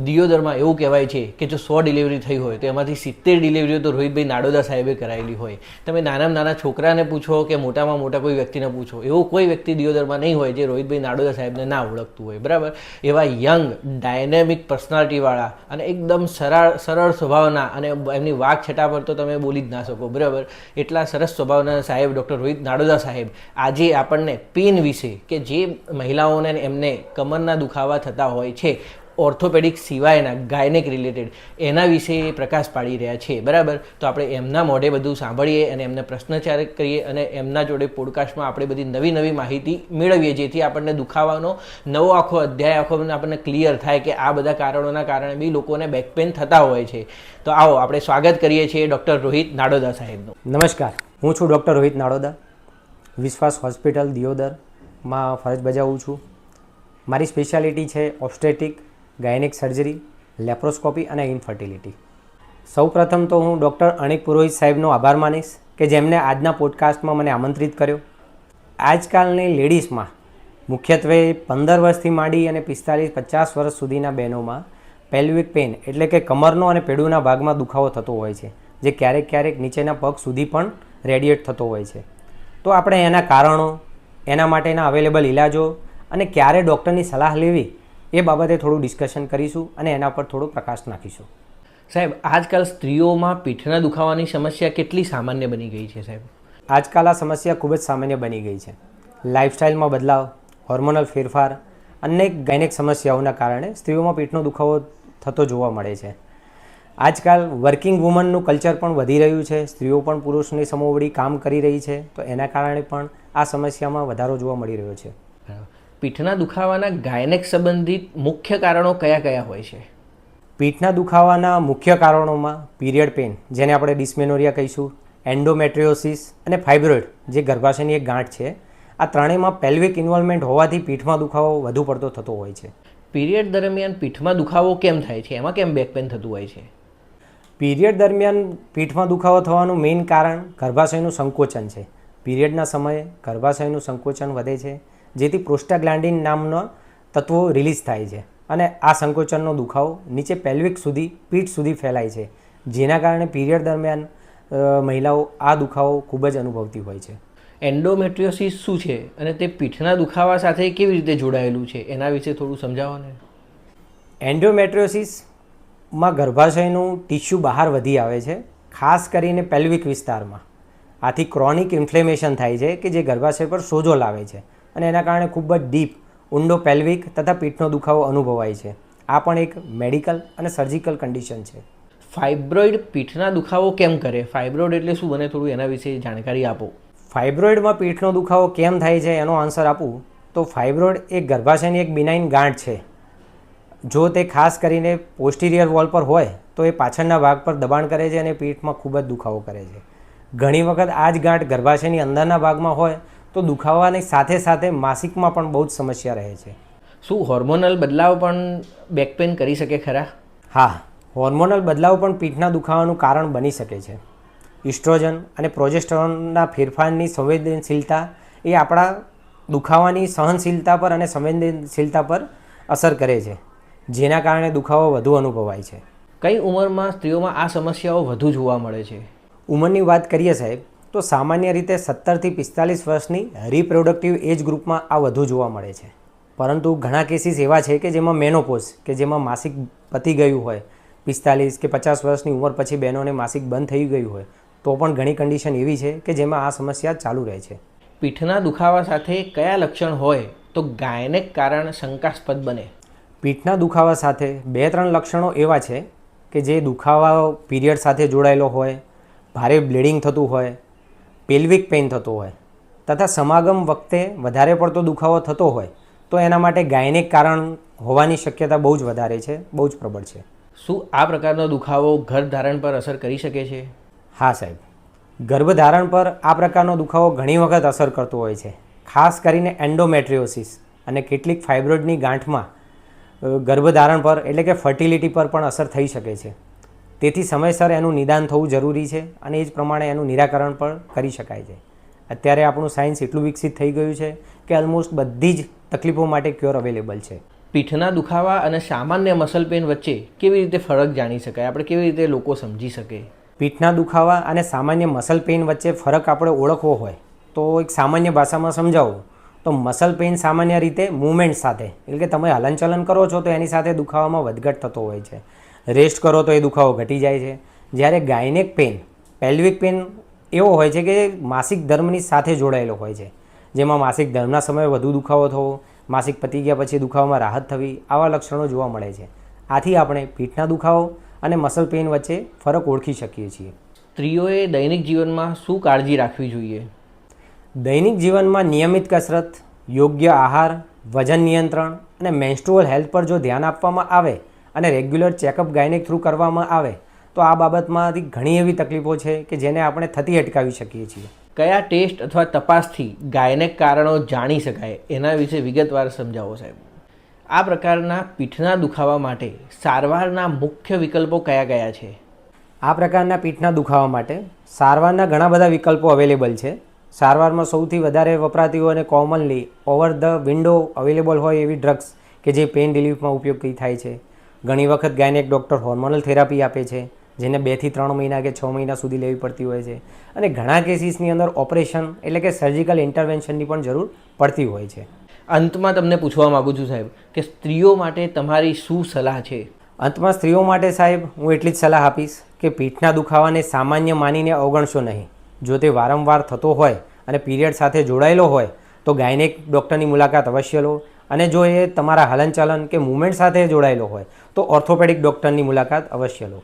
દિયોદરમાં એવું કહેવાય છે કે જો 100 ડિલિવરી થઈ હોય તો એમાંથી 70 ડિલિવરીઓ તો રોહિતભાઈ નાડોદા સાહેબે કરાયેલી હોય. તમે નાનામાં નાના છોકરાને પૂછો કે મોટામાં મોટા કોઈ વ્યક્તિને પૂછો, એવો કોઈ વ્યક્તિ દિયોદરમાં નહીં હોય જે રોહિતભાઈ નાડોદા સાહેબને ના ઓળખતું હોય. બરાબર. એવા યંગ ડાયનેમિક પર્સનાલિટીવાળા અને એકદમ સરળ સ્વભાવના, અને એમની વાક છટા પર તો તમે બોલી જ ના શકો. બરાબર. એટલા સરસ સ્વભાવના સાહેબ ડૉક્ટર રોહિત નાડોદા સાહેબ આજે આપણને પેન વિશે, કે જે મહિલાઓને એમને કમરના દુખાવા થતા હોય છે ઓર્થોપેડિક સિવાયના ગાયનેક રિલેટેડ, એના વિશે પ્રકાશ પાડી રહ્યા છે. બરાબર. તો આપણે એમના મોઢે બધું સાંભળીએ અને એમને પ્રશ્નોચ્ચાર કરીએ અને એમના જોડે પોડકાસ્ટમાં આપણે બધી નવી નવી માહિતી મેળવીએ, જેથી આપણને દુખાવાનો નવો આખો અધ્યાય આપણને ક્લિયર થાય કે આ બધા કારણોના કારણે બી લોકોને બેક પેન થતા હોય છે. તો આવો આપણે સ્વાગત કરીએ છીએ ડૉક્ટર રોહિત નાડોદા સાહેબનું. નમસ્કાર, હું છું ડૉક્ટર રોહિત નાડોદા. વિશ્વાસ હોસ્પિટલ દિયોદરમાં ફરજ બજાવું છું. મારી સ્પેશિયાલિટી છે ઓબ્સ્ટેટિક, ગાયનેક સર્જરી, લેપ્રોસ્કોપી અને ઇન્ફર્ટિલિટી. સૌપ્રથમ તો હું ડૉક્ટર અનિક પુરોહિત સાહેબનો આભાર માનીશ કે જેમણે આજના પોડકાસ્ટમાં મને આમંત્રિત કર્યો. આજકાલની લેડીઝમાં મુખ્યત્વે 15 વર્ષથી માંડી અને 45-50 વર્ષ સુધીના બહેનોમાં પેલ્વિક પેઇન એટલે કે કમરનો અને પેડુના ભાગમાં દુખાવો થતો હોય છે, જે ક્યારેક ક્યારેક નીચેના પગ સુધી પણ રેડિયેટ થતો હોય છે. તો આપણે એના કારણો, એના માટેના અવેલેબલ ઇલાજો અને ક્યારે ડૉક્ટરની સલાહ લેવી એ બાબતે થોડું ડિસ્કશન કરીશું અને એના પર થોડો પ્રકાશ નાખીશું. સાહેબ, આજકાલ સ્ત્રીઓમાં પીઠના દુખાવાની સમસ્યા કેટલી સામાન્ય બની ગઈ છે સાહેબ? આજકાલ આ સમસ્યા ખૂબ જ સામાન્ય બની ગઈ છે. લાઇફસ્ટાઇલમાં બદલાવ, હોર્મોનલ ફેરફાર, અનેક ગાયનેક સમસ્યાઓના કારણે સ્ત્રીઓમાં પીઠનો દુખાવો થતો જોવા મળે છે. આજકાલ વર્કિંગ વુમનનું કલ્ચર પણ વધી રહ્યું છે. સ્ત્રીઓ પણ પુરુષની સમોવડી કામ કરી રહી છે, તો એના કારણે પણ આ સમસ્યામાં વધારો જોવા મળી રહ્યો છે. પીઠના દુખાવાના ગાયનેક સંબંધિત મુખ્ય કારણો કયા કયા હોય છે? પીઠના દુખાવાના મુખ્ય કારણોમાં પીરિયડ પેઇન, જેને આપણે ડિસ્મેનોરિયા કહીશું, એન્ડોમેટ્રિયોસિસ અને ફાઇબ્રોઇડ, જે ગર્ભાશયની એક ગાંઠ છે, આ ત્રણેયમાં પેલ્વિક ઇન્વોલ્વમેન્ટ હોવાથી પીઠમાં દુખાવો વધુ પડતો થતો હોય છે. પીરિયડ દરમિયાન પીઠમાં દુખાવો કેમ થાય છે? એમાં કેમ બેક પેન થતું હોય છે? પીરિયડ દરમિયાન પીઠમાં દુખાવો થવાનું મેઇન કારણ ગર્ભાશયનું સંકોચન છે. પીરિયડના સમયે ગર્ભાશયનું સંકોચન વધે છે, જેથી પ્રોસ્ટાગ્લાન્ડિન નામનો તત્વો રિલીઝ થાય છે અને આ સંકોચનનો દુખાવો નીચે પેલ્વિક સુધી, પીઠ સુધી ફેલાય છે, જેના કારણે પીરિયડ દરમિયાન મહિલાઓ આ દુખાવો ખૂબ જ અનુભવતી હોય છે. એન્ડોમેટ્રિયોસિસ શું છે અને તે પીઠના દુખાવા સાથે કેવી રીતે જોડાયેલું છે, એના વિશે થોડું સમજાવો ને. એન્ડોમેટ્રિયોસિસમાં ગર્ભાશયનું ટિશ્યુ બહાર વધી આવે છે, ખાસ કરીને પેલ્વિક વિસ્તારમાં. આથી ક્રોનિક ઇન્ફ્લેમેશન થાય છે કે જે ગર્ભાશય પર સોજો લાવે છે અને એના કારણે ખૂબ જ ડીપ, ઊંડો પેલ્વિક તથા પીઠનો દુખાવો અનુભવાય છે. આ પણ એક મેડિકલ અને સર્જિકલ કન્ડિશન છે. ફાઇબ્રોઇડ પીઠના દુખાવો કેમ કરે? ફાઇબ્રોઇડ એટલે શું? મને થોડું એના વિશે જાણકારી આપો. ફાઇબ્રોઇડમાં પીઠનો દુખાવો કેમ થાય છે એનો આન્સર આપું તો ફાઇબ્રોઇડ એક ગર્ભાશયની એક બિનાઇન ગાંઠ છે. જો તે ખાસ કરીને પોસ્ટિરિયર વોલ પર હોય તો એ પાછળના ભાગ પર દબાણ કરે છે અને પીઠમાં ખૂબ જ દુખાવો કરે છે. ઘણી વખત આ જ ગાંઠ ગર્ભાશયની અંદરના ભાગમાં હોય તો દુખાવાની સાથે સાથે માસિકમાં પણ બહુ જ સમસ્યા રહે છે. શું હોર્મોનલ બદલાવ પણ બેક પેન કરી શકે ખરા? હા, હોર્મોનલ બદલાવ પણ પીઠના દુખાવાનું કારણ બની શકે છે. ઇસ્ટ્રોજન અને પ્રોજેસ્ટેરોનના ફેરફારની સંવેદનશીલતા એ આપણા દુખાવાની સહનશીલતા પર અને સંવેદનશીલતા પર અસર કરે છે, જેના કારણે દુખાવો વધુ અનુભવાય છે. કઈ ઉંમરમાં સ્ત્રીઓમાં આ સમસ્યાઓ વધુ જોવા મળે છે? ઉંમરની વાત કરીએ સાહેબ તો સામાન્ય રીતે 17 થી 45 વર્ષની રિપ્રોડક્ટિવ એજ ગ્રુપમાં આ વધુ જોવા મળે છે. પરંતુ ઘણા કેસીસ એવા છે કે જેમાં મેનોપોઝ, કે જેમાં માસિક પતી ગયું હોય, 45 કે 50 વર્ષની ઉંમર પછી બહેનોને માસિક બંધ થઈ ગયું હોય, તો પણ ઘણી કન્ડિશન એવી છે કે જેમાં આ સમસ્યા ચાલુ રહે છે. પીઠના દુખાવા સાથે કયા લક્ષણ હોય તો ગાયનેક કારણ શંકાસ્પદ બને? પીઠના દુખાવા સાથે 2-3 લક્ષણો એવા છે કે જે દુખાવા પીરિયડ સાથે જોડાયેલો હોય, ભારે બ્લીડિંગ થતું હોય, પેલ્વિક પેઇન થતો હોય તથા સમાગમ વખતે વધારે પડતો દુખાવો થતો હોય, તો એના માટે ગાયનેક કારણ હોવાની શક્યતા બહુ જ વધારે છે, બહુ જ પ્રબળ છે. શું આ પ્રકારનો દુખાવો ગર્ભધારણ પર અસર કરી શકે છે? હા સાહેબ, ગર્ભધારણ પર આ પ્રકારનો દુખાવો ઘણી વખત અસર કરતો હોય છે. ખાસ કરીને એન્ડોમેટ્રિયોસિસ અને કેટલીક ફાઇબ્રોઇડની ગાંઠમાં ગર્ભધારણ પર એટલે કે ફર્ટિલિટી પર પણ અસર થઈ શકે છે. તેથી સમયસર એનું નિદાન થવું જરૂરી છે અને એ જ પ્રમાણે એનું નિરાકરણ પણ કરી શકાય છે. અત્યારે આપણું સાયન્સ એટલું વિકસિત થઈ ગયું છે કે ઓલમોસ્ટ બધી જ તકલીફો માટે ક્યોર અવેલેબલ છે. પીઠના દુખાવા અને સામાન્ય મસલ પેઇન વચ્ચે કેવી રીતે ફરક જાણી શકાય? આપણે કેવી રીતે લોકો સમજી શકે? પીઠના દુખાવા અને સામાન્ય મસલ પેઇન વચ્ચે ફરક આપણે ઓળખવો હોય તો એક સામાન્ય ભાષામાં સમજાવું તો મસલ પેઇન સામાન્ય રીતે મૂવમેન્ટ સાથે, એટલે કે તમે હલનચલન કરો છો તો એની સાથે દુખાવામાં વધઘટ થતો હોય છે. રેસ્ટ કરો તો એ દુખાવો ઘટી જાય છે. જ્યારે ગાયનેક પેઇન, પેલ્વિક પેઇન એવો હોય છે કે માસિક ધર્મની સાથે જોડાયેલો હોય છે, જેમાં માસિક ધર્મના સમયે વધુ દુખાવો થવો, માસિક પતી ગયા પછી દુખાવામાં રાહત થવી, આવા લક્ષણો જોવા મળે છે. આથી આપણે પીઠના દુખાવો અને મસલ પેઇન વચ્ચે ફરક ઓળખી શકીએ છીએ. સ્ત્રીઓએ દૈનિક જીવનમાં શું કાળજી રાખવી જોઈએ? દૈનિક જીવનમાં નિયમિત કસરત, યોગ્ય આહાર, વજન નિયંત્રણ અને મેન્સ્ટ્રુઅલ હેલ્થ પર જો ધ્યાન આપવામાં આવે અને રેગ્યુલર ચેકઅપ ગાયનેક થ્રુ કરવામાં આવે તો આ બાબતમાંથી ઘણી એવી તકલીફો છે કે જેને આપણે થતી અટકાવી શકીએ છીએ. કયા ટેસ્ટ અથવા તપાસથી ગાયનેક કારણો જાણી શકાય એના વિશે વિગતવાર સમજાવો સાહેબ. આ પ્રકારના પીઠના દુખાવા માટે સારવારના મુખ્ય વિકલ્પો કયા કયા છે? આ પ્રકારના પીઠના દુખાવા માટે સારવારના ઘણા બધા વિકલ્પો અવેલેબલ છે. સારવારમાં સૌથી વધારે વપરાતી હોય અને commonly over the window available હોય એવી ડ્રગ્સ કે જે પેઇન રિલીફમાં ઉપયોગી થાય છે. ઘણી વખત ગાયનેક ડૉક્ટર હોર્મોનલ થેરાપી આપે છે, જેને 2 થી 3 મહિના કે 6 મહિના સુધી લેવી પડતી હોય છે. અને ઘણા કેસીસની અંદર ઓપરેશન એટલે કે સર્જિકલ ઇન્ટરવેન્શનની પણ જરૂર પડતી હોય છે. અંતમાં તમને પૂછવા માગું છું સાહેબ કે સ્ત્રીઓ માટે તમારી શું સલાહ છે? અંતમાં સ્ત્રીઓ માટે સાહેબ હું એટલી જ સલાહ આપીશ કે પીઠના દુખાવાને સામાન્ય માનીને અવગણશો નહીં. જો તે વારંવાર થતો હોય અને પીરિયડ સાથે જોડાયેલો હોય તો ગાયનેક ડૉક્ટરની મુલાકાત અવશ્ય લો, અને જો એ તમારા હલનચલન કે મૂવમેન્ટ સાથે જોડાયેલો હોય તો ઓર્થોપેડિક ડૉક્ટરની મુલાકાત અવશ્ય લો.